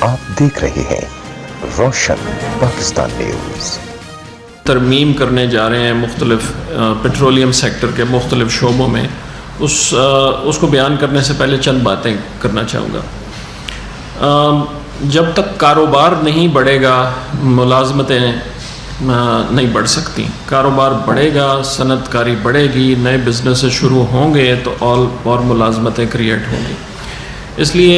آپ دیکھ رہے ہیں روشن پاکستان نیوز۔ ترمیم کرنے جا رہے ہیں مختلف پیٹرولیم سیکٹر کے مختلف شعبوں میں، اس کو بیان کرنے سے پہلے چند باتیں کرنا چاہوں گا۔ جب تک کاروبار نہیں بڑھے گا ملازمتیں نہیں بڑھ سکتی۔ کاروبار بڑھے گا، صنعت کاری بڑھے گی، نئے بزنس شروع ہوں گے تو اور ملازمتیں کریٹ ہوں گی۔ اس لیے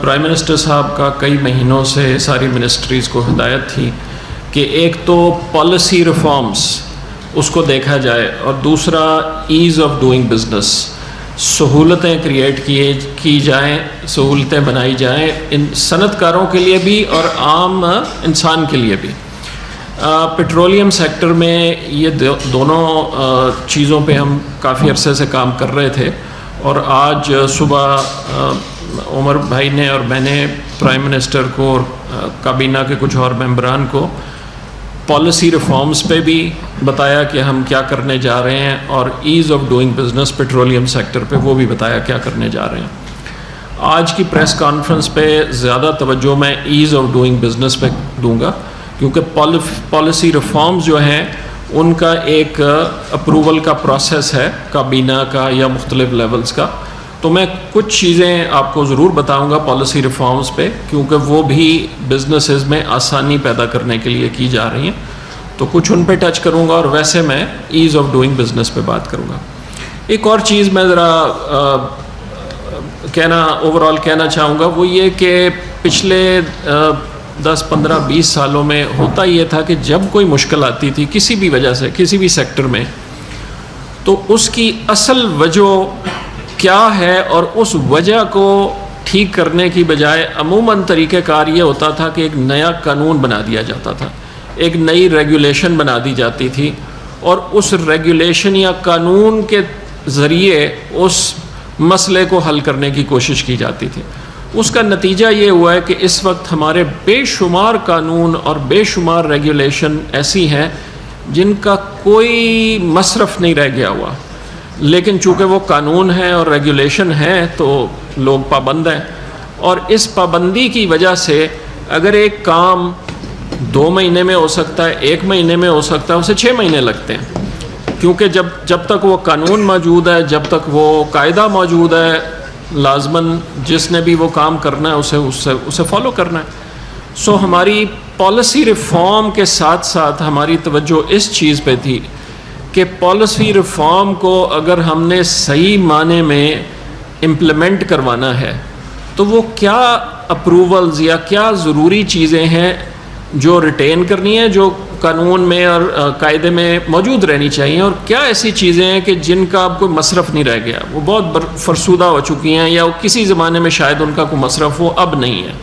پرائم منسٹر صاحب کا کئی مہینوں سے ساری منسٹریز کو ہدایت تھی کہ ایک تو پالیسی ریفارمز اس کو دیکھا جائے، اور دوسرا ایز آف ڈوئنگ بزنس، سہولتیں کریٹ کی جائیں، سہولتیں بنائی جائیں ان صنعت کاروں کے لیے بھی اور عام انسان کے لیے بھی۔ پیٹرولیم سیکٹر میں یہ دونوں چیزوں پہ ہم کافی عرصے سے کام کر رہے تھے، اور آج صبح عمر بھائی نے اور میں نے پرائم منسٹر کو اور کابینہ کے کچھ اور ممبران کو پالیسی ریفارمز پہ بھی بتایا کہ ہم کیا کرنے جا رہے ہیں، اور as of doing business petroleum sector پہ وہ بھی بتایا کیا کرنے جا رہے ہیں۔ آج کی پریس کانفرنس پہ زیادہ توجہ میں ایز آف ڈوئنگ بزنس پہ دوں گا، کیونکہ پالیسی ریفارمز جو ہیں ان کا ایک اپروول کا پروسیس ہے کابینہ کا یا مختلف لیولز کا، تو میں کچھ چیزیں آپ کو ضرور بتاؤں گا پالیسی ریفارمز پہ، کیونکہ وہ بھی بزنسز میں آسانی پیدا کرنے کے لیے کی جا رہی ہیں، تو کچھ ان پہ ٹچ کروں گا، اور ویسے میں ایز آف ڈوئنگ بزنس پہ بات کروں گا۔ ایک اور چیز میں ذرا اوورآل کہنا چاہوں گا، وہ یہ کہ پچھلے 10 15 20 سالوں میں ہوتا یہ تھا کہ جب کوئی مشکل آتی تھی کسی بھی وجہ سے کسی بھی سیکٹر میں، تو اس کی اصل وجہ کیا ہے، اور اس وجہ کو ٹھیک کرنے کی بجائے عموماً طریقہ کار یہ ہوتا تھا کہ ایک نیا قانون بنا دیا جاتا تھا، ایک نئی ریگولیشن بنا دی جاتی تھی، اور اس ریگولیشن یا قانون کے ذریعے اس مسئلے کو حل کرنے کی کوشش کی جاتی تھی۔ اس کا نتیجہ یہ ہوا ہے کہ اس وقت ہمارے بے شمار قانون اور بے شمار ریگولیشن ایسی ہیں جن کا کوئی مصرف نہیں رہ گیا ہوا، لیکن چونکہ وہ قانون ہے اور ریگولیشن ہے تو لوگ پابند ہیں، اور اس پابندی کی وجہ سے اگر ایک کام 2 مہینے میں ہو سکتا ہے، 1 مہینے میں ہو سکتا ہے، اسے 6 مہینے لگتے ہیں، کیونکہ جب تک وہ قانون موجود ہے، جب تک وہ قاعدہ موجود ہے، لازماً جس نے بھی وہ کام کرنا ہے اسے فالو کرنا ہے۔ سو ہماری پالیسی ریفارم کے ساتھ ساتھ ہماری توجہ اس چیز پہ تھی کہ پالیسی ریفارم کو اگر ہم نے صحیح معنی میں امپلیمنٹ کروانا ہے تو وہ کیا اپروولز یا کیا ضروری چیزیں ہیں جو ریٹین کرنی ہے، جو قانون میں اور قاعدے میں موجود رہنی چاہیے، اور کیا ایسی چیزیں ہیں کہ جن کا اب کوئی مصرف نہیں رہ گیا، وہ بہت فرسودہ ہو چکی ہیں، یا کسی زمانے میں شاید ان کا کوئی مصرف ہو اب نہیں ہے۔